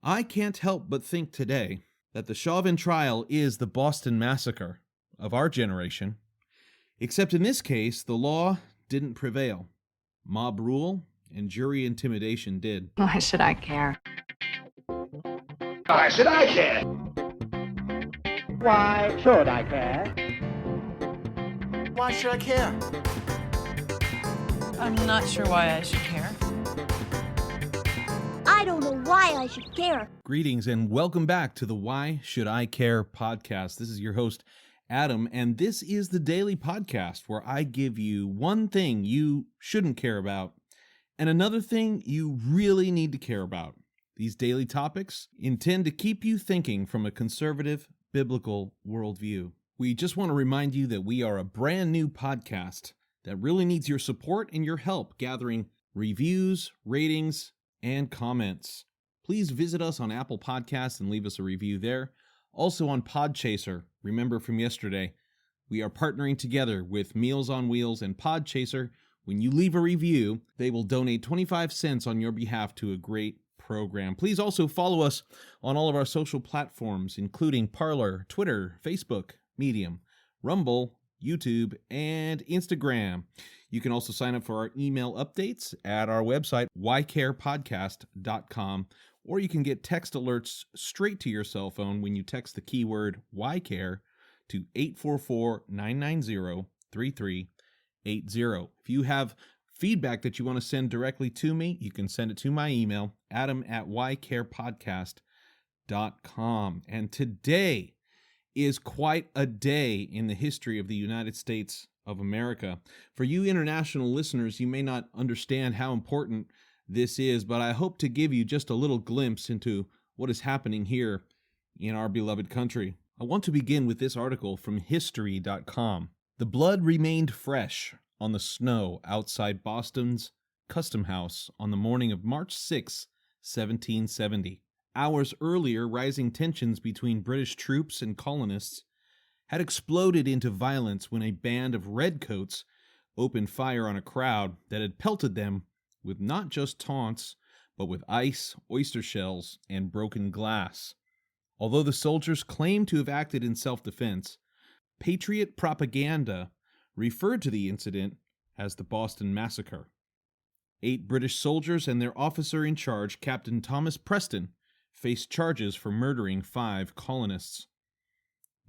I can't help but think today that the Chauvin trial is the Boston Massacre of our generation, except in this case, the law didn't prevail. Mob rule and jury intimidation did. Why should I care? Why should I care? Why should I care? Why should I care? I'm not sure why I should care. I don't know why I should care. Greetings and welcome back to the Why Should I Care podcast. This is your host, Adam, and this is the daily podcast where I give you one thing you shouldn't care about and another thing you really need to care about. These daily topics intend to keep you thinking from a conservative, biblical worldview. We just want to remind you that we are a brand new podcast that really needs your support and your help gathering reviews, ratings, and comments. Please visit us on Apple Podcasts and leave us a review there. Also on Podchaser, remember from yesterday, we are partnering together with Meals on Wheels and Podchaser. When you leave a review, they will donate 25 cents on your behalf to a great program. Please also follow us on all of our social platforms, including Parler, Twitter, Facebook, Medium, Rumble, YouTube, and Instagram. You can also sign up for our email updates at our website, ycarepodcast.com, or you can get text alerts straight to your cell phone when you text the keyword YCARE to 844-990-3380. If you have feedback that you want to send directly to me, you can send it to my email, adam@ycarepodcast.com. And today is quite a day in the history of the United States of America. For you international listeners, you may not understand how important this is, but I hope to give you just a little glimpse into what is happening here in our beloved country. I want to begin with this article from history.com. The blood remained fresh on the snow outside Boston's Custom House on the morning of March 6, 1770. Hours earlier, rising tensions between British troops and colonists had exploded into violence when a band of redcoats opened fire on a crowd that had pelted them with not just taunts, but with ice, oyster shells, and broken glass. Although the soldiers claimed to have acted in self-defense, Patriot propaganda referred to the incident as the Boston Massacre. 8 British soldiers and their officer in charge, Captain Thomas Preston, faced charges for murdering 5 colonists.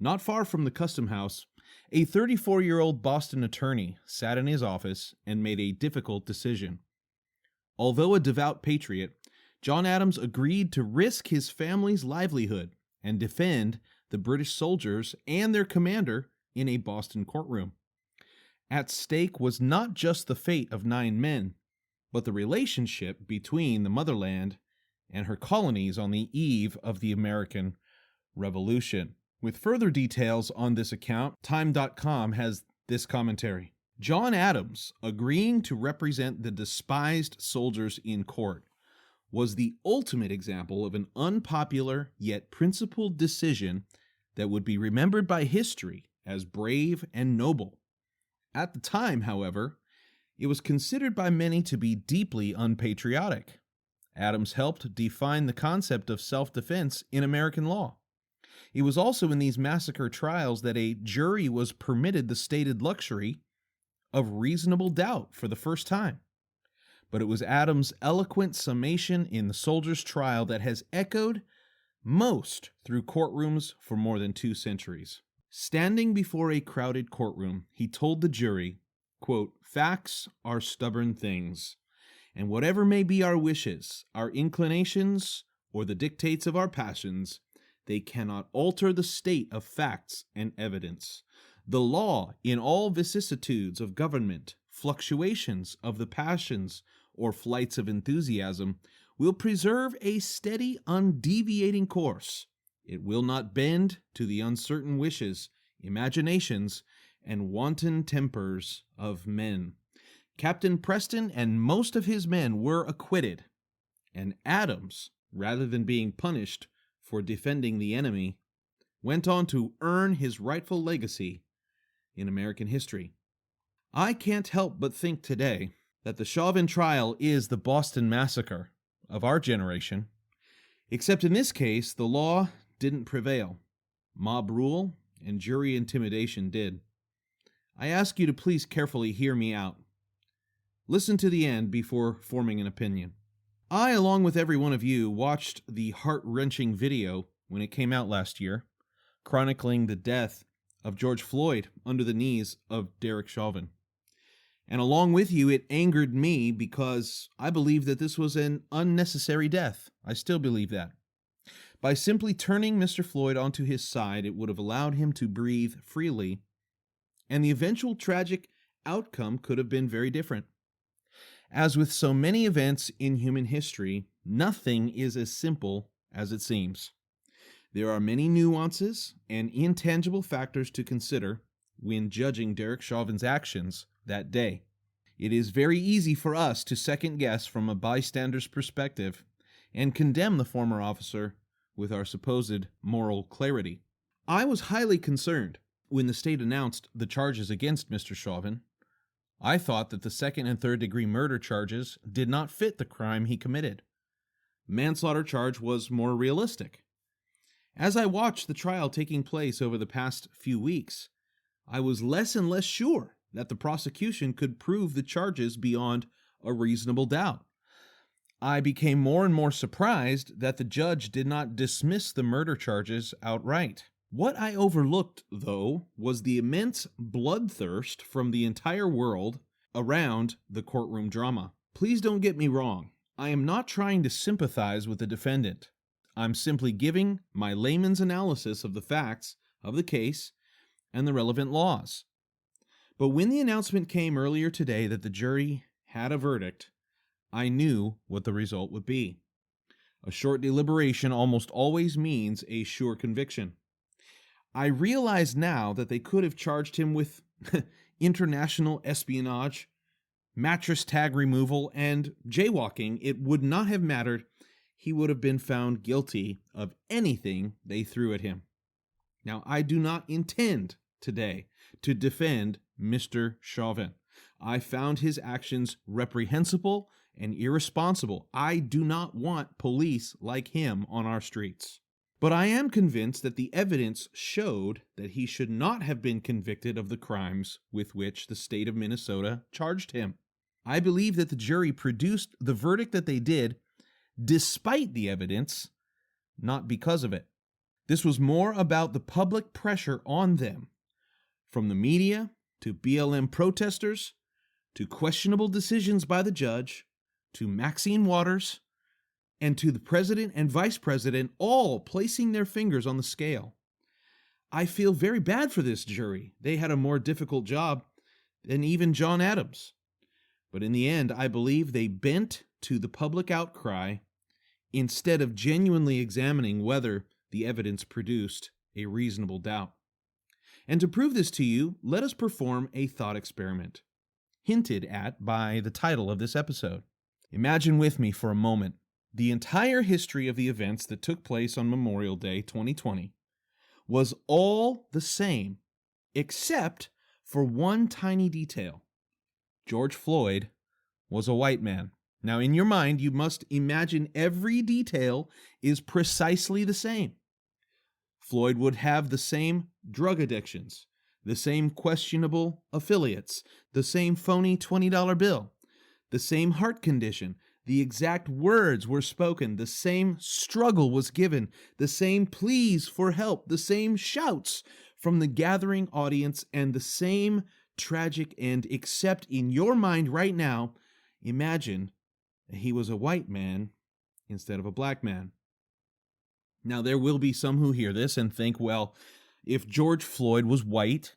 Not far from the Custom House, a 34-year-old Boston attorney sat in his office and made a difficult decision. Although a devout patriot, John Adams agreed to risk his family's livelihood and defend the British soldiers and their commander in a Boston courtroom. At stake was not just the fate of 9 men, but the relationship between the motherland and her colonies on the eve of the American Revolution. With further details on this account, Time.com has this commentary. John Adams, agreeing to represent the despised soldiers in court, was the ultimate example of an unpopular yet principled decision that would be remembered by history as brave and noble. At the time, however, it was considered by many to be deeply unpatriotic. Adams helped define the concept of self-defense in American law. It was also in these massacre trials that a jury was permitted the stated luxury of reasonable doubt for the first time. But it was Adams' eloquent summation in the soldiers' trial that has echoed most through courtrooms for more than 2 centuries. Standing before a crowded courtroom, he told the jury, quote, "Facts are stubborn things, and whatever may be our wishes, our inclinations, or the dictates of our passions, they cannot alter the state of facts and evidence. The law, in all vicissitudes of government, fluctuations of the passions, or flights of enthusiasm, will preserve a steady, undeviating course. It will not bend to the uncertain wishes, imaginations, and wanton tempers of men." Captain Preston and most of his men were acquitted, and Adams, rather than being punished for defending the enemy, went on to earn his rightful legacy in American history. I can't help but think today that the Chauvin trial is the Boston Massacre of our generation, Except in this case, the law didn't prevail. Mob rule and jury intimidation did. I ask you to please carefully hear me out. Listen to the end before forming an opinion. I, along with every one of you, watched the heart-wrenching video when it came out last year, chronicling the death of George Floyd under the knees of Derek Chauvin. And along with you, it angered me because I believe that this was an unnecessary death. I still believe that. By simply turning Mr. Floyd onto his side, it would have allowed him to breathe freely, and the eventual tragic outcome could have been very different. As with so many events in human history, nothing is as simple as it seems. There are many nuances and intangible factors to consider when judging Derek Chauvin's actions that day. It is very easy for us to second guess from a bystander's perspective and condemn the former officer with our supposed moral clarity. I was highly concerned when the state announced the charges against Mr. Chauvin. I thought that the second and third degree murder charges did not fit the crime he committed. Manslaughter charge was more realistic. As I watched the trial taking place over the past few weeks, I was less and less sure that the prosecution could prove the charges beyond a reasonable doubt. I became more and more surprised that the judge did not dismiss the murder charges outright. What I overlooked, though, was the immense bloodthirst from the entire world around the courtroom drama. Please don't get me wrong. I am not trying to sympathize with the defendant. I'm simply giving my layman's analysis of the facts of the case and the relevant laws. But when the announcement came earlier today that the jury had a verdict, I knew what the result would be. A short deliberation almost always means a sure conviction. I realize now that they could have charged him with international espionage, mattress tag removal, and jaywalking. It would not have mattered. He would have been found guilty of anything they threw at him. Now, I do not intend today to defend Mr. Chauvin. I found his actions reprehensible and irresponsible. I do not want police like him on our streets. But I am convinced that the evidence showed that he should not have been convicted of the crimes with which the state of Minnesota charged him. I believe that the jury produced the verdict that they did despite the evidence, not because of it. This was more about the public pressure on them, from the media to BLM protesters to questionable decisions by the judge to Maxine Waters and to the president and vice president, all placing their fingers on the scale. I feel very bad for this jury. They had a more difficult job than even John Adams. But in the end, I believe they bent to the public outcry instead of genuinely examining whether the evidence produced a reasonable doubt. And to prove this to you, let us perform a thought experiment, hinted at by the title of this episode. Imagine with me for a moment the entire history of the events that took place on Memorial Day 2020 was all the same, except for one tiny detail. George Floyd was a white man. Now, in your mind, you must imagine every detail is precisely the same. Floyd would have the same drug addictions, the same questionable affiliates, the same phony $20 bill, the same heart condition. The exact words were spoken, the same struggle was given, the same pleas for help, the same shouts from the gathering audience, and the same tragic end, except in your mind right now, imagine he was a white man instead of a black man. Now, there will be some who hear this and think, well, if George Floyd was white,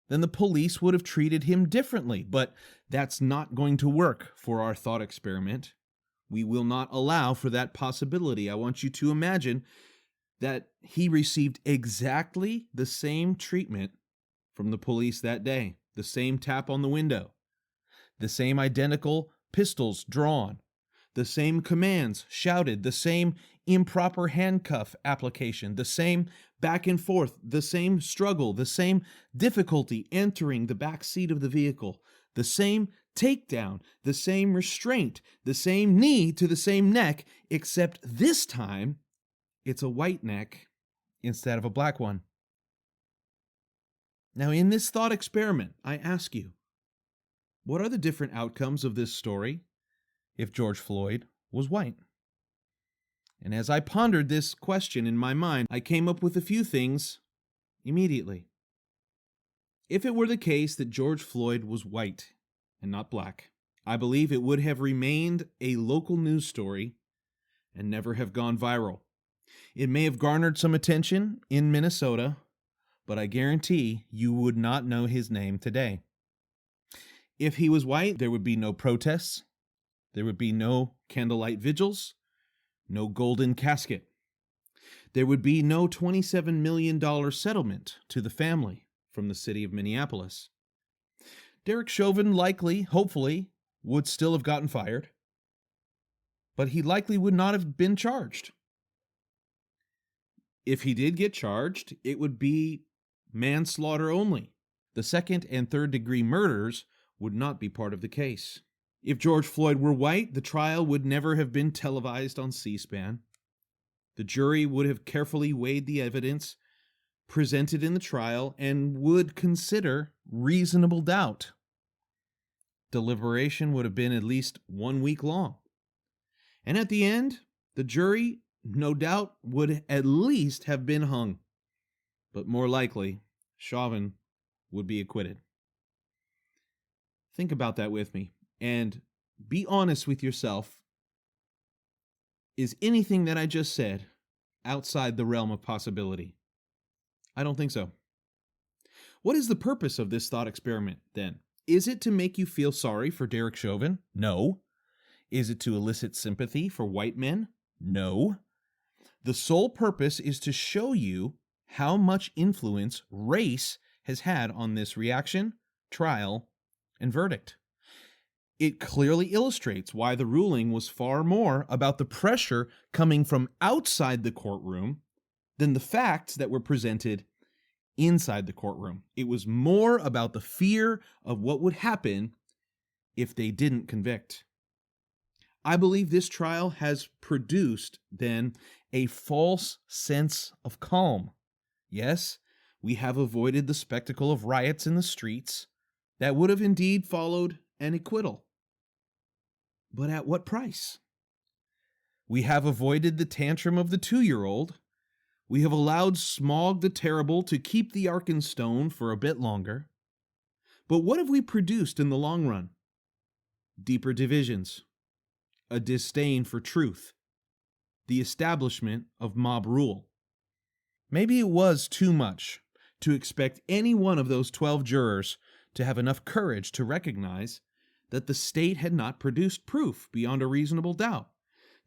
then the police would have treated him differently. But that's not going to work for our thought experiment. We will not allow for that possibility. I want you to imagine that he received exactly the same treatment from the police that day. The same tap on the window, the same identical pistols drawn, the same commands shouted, the same improper handcuff application, the same back and forth, the same struggle, the same difficulty entering the back seat of the vehicle, the same takedown, the same restraint, the same knee to the same neck, except this time it's a white neck instead of a black one. Now, in this thought experiment, I ask you, what are the different outcomes of this story if George Floyd was white? And as I pondered this question in my mind, I came up with a few things immediately. If it were the case that George Floyd was white and not black, I believe it would have remained a local news story and never have gone viral. It may have garnered some attention in Minnesota, but I guarantee you would not know his name today. If he was white, there would be no protests, there would be no candlelight vigils, no golden casket. There would be no $27 million settlement to the family from the city of Minneapolis. Derek Chauvin likely, hopefully, would still have gotten fired, but he likely would not have been charged. If he did get charged, it would be manslaughter only. The second and third degree murders would not be part of the case. If George Floyd were white, the trial would never have been televised on C-SPAN. The jury would have carefully weighed the evidence presented in the trial and would consider reasonable doubt. Deliberation would have been at least 1 week long. And at the end, the jury, no doubt, would at least have been hung. But more likely, Chauvin would be acquitted. Think about that with me and be honest with yourself. Is anything that I just said outside the realm of possibility? I don't think so. What is the purpose of this thought experiment, then? Is it to make you feel sorry for Derek Chauvin? No. Is it to elicit sympathy for white men? No. The sole purpose is to show you how much influence race has had on this reaction, trial, and verdict. It clearly illustrates why the ruling was far more about the pressure coming from outside the courtroom than the facts that were presented inside the courtroom. It was more about the fear of what would happen if they didn't convict. I believe this trial has produced, then, a false sense of calm. Yes, we have avoided the spectacle of riots in the streets that would have indeed followed an acquittal. But at what price? We have avoided the tantrum of the 2-year-old. We have allowed Smog the Terrible to keep the Arkenstone for a bit longer. But what have we produced in the long run? Deeper divisions, a disdain for truth, the establishment of mob rule. Maybe it was too much to expect any one of those 12 jurors to have enough courage to recognize that the state had not produced proof beyond a reasonable doubt,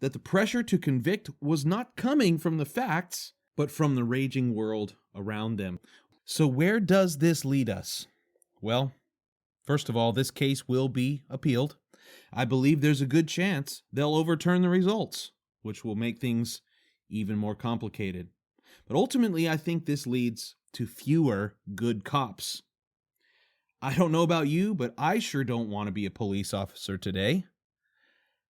that the pressure to convict was not coming from the facts, but from the raging world around them. So where does this lead us? Well, first of all, this case will be appealed. I believe there's a good chance they'll overturn the results, which will make things even more complicated. But ultimately, I think this leads to fewer good cops. I don't know about you, but I sure don't want to be a police officer today.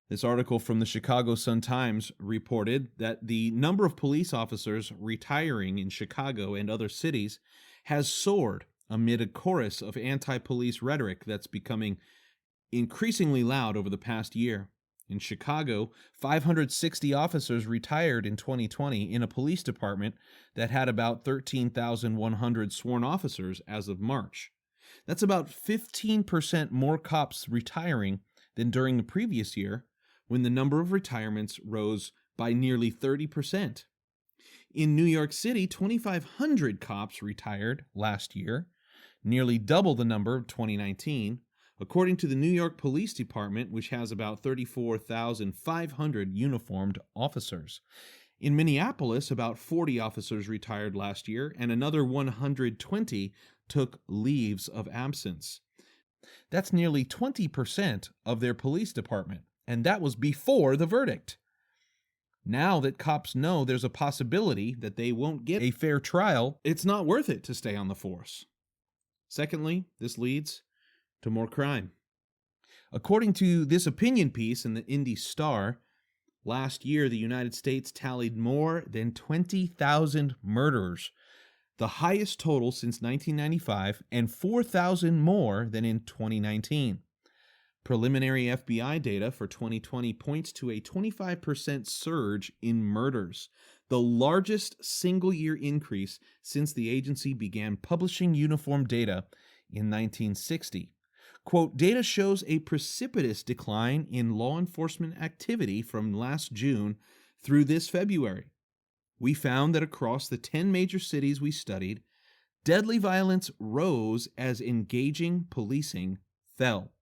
This article from the Chicago Sun-Times reported that the number of police officers retiring in Chicago and other cities has soared amid a chorus of anti-police rhetoric that's becoming increasingly loud over the past year. In Chicago, 560 officers retired in 2020 in a police department that had about 13,100 sworn officers as of March. That's about 15% more cops retiring than during the previous year, when the number of retirements rose by nearly 30%. In New York City, 2,500 cops retired last year, nearly double the number of 2019, according to the New York Police Department, which has about 34,500 uniformed officers. In Minneapolis, about 40 officers retired last year, and another 120 took leaves of absence. That's nearly 20% of their police department, and that was before the verdict. Now that cops know there's a possibility that they won't get a fair trial, it's not worth it to stay on the force. Secondly, this leads to more crime. According to this opinion piece in the Indy Star, Last year, the United States tallied more than 20,000 murderers, the highest total since 1995, and 4,000 more than in 2019. Preliminary FBI data for 2020 points to a 25% surge in murders, the largest single-year increase since the agency began publishing uniform data in 1960. Quote, data shows a precipitous decline in law enforcement activity from last June through this February. We found that across the 10 major cities we studied, deadly violence rose as engaging policing fell.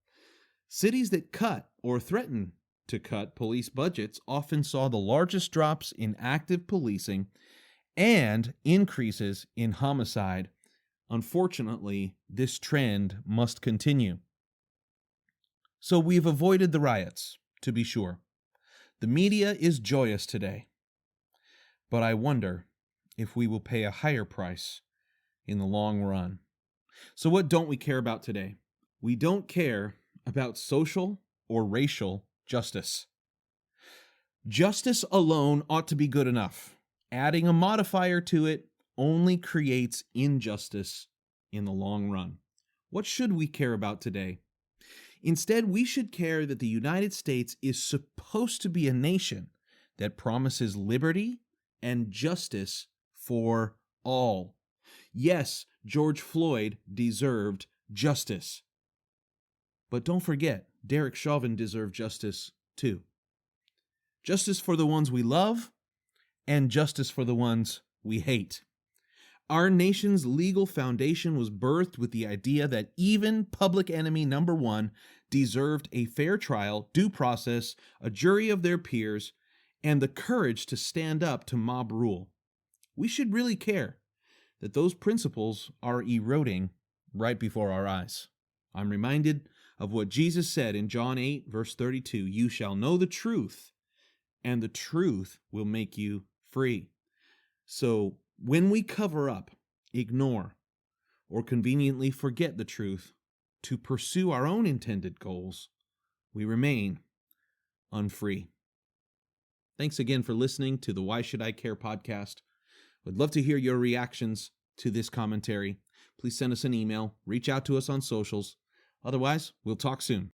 Cities that cut or threatened to cut police budgets often saw the largest drops in active policing and increases in homicide. Unfortunately, this trend must continue. So we've avoided the riots, to be sure. The media is joyous today. But I wonder if we will pay a higher price in the long run. So what don't we care about today? We don't care about social or racial justice. Justice alone ought to be good enough. Adding a modifier to it only creates injustice in the long run. What should we care about today? Instead, we should care that the United States is supposed to be a nation that promises liberty and justice for all. Yes, George Floyd deserved justice. But don't forget, Derek Chauvin deserved justice too. Justice for the ones we love and justice for the ones we hate. Our nation's legal foundation was birthed with the idea that even public enemy number one deserved a fair trial, due process, a jury of their peers, and the courage to stand up to mob rule. We should really care that those principles are eroding right before our eyes. I'm reminded of what Jesus said in John 8, verse 32, "You shall know the truth, and the truth will make you free." So when we cover up, ignore, or conveniently forget the truth to pursue our own intended goals, we remain unfree. Thanks again for listening to the Why Should I Care podcast. Would love to hear your reactions to this commentary. Please send us an email, reach out to us on socials. Otherwise, we'll talk soon.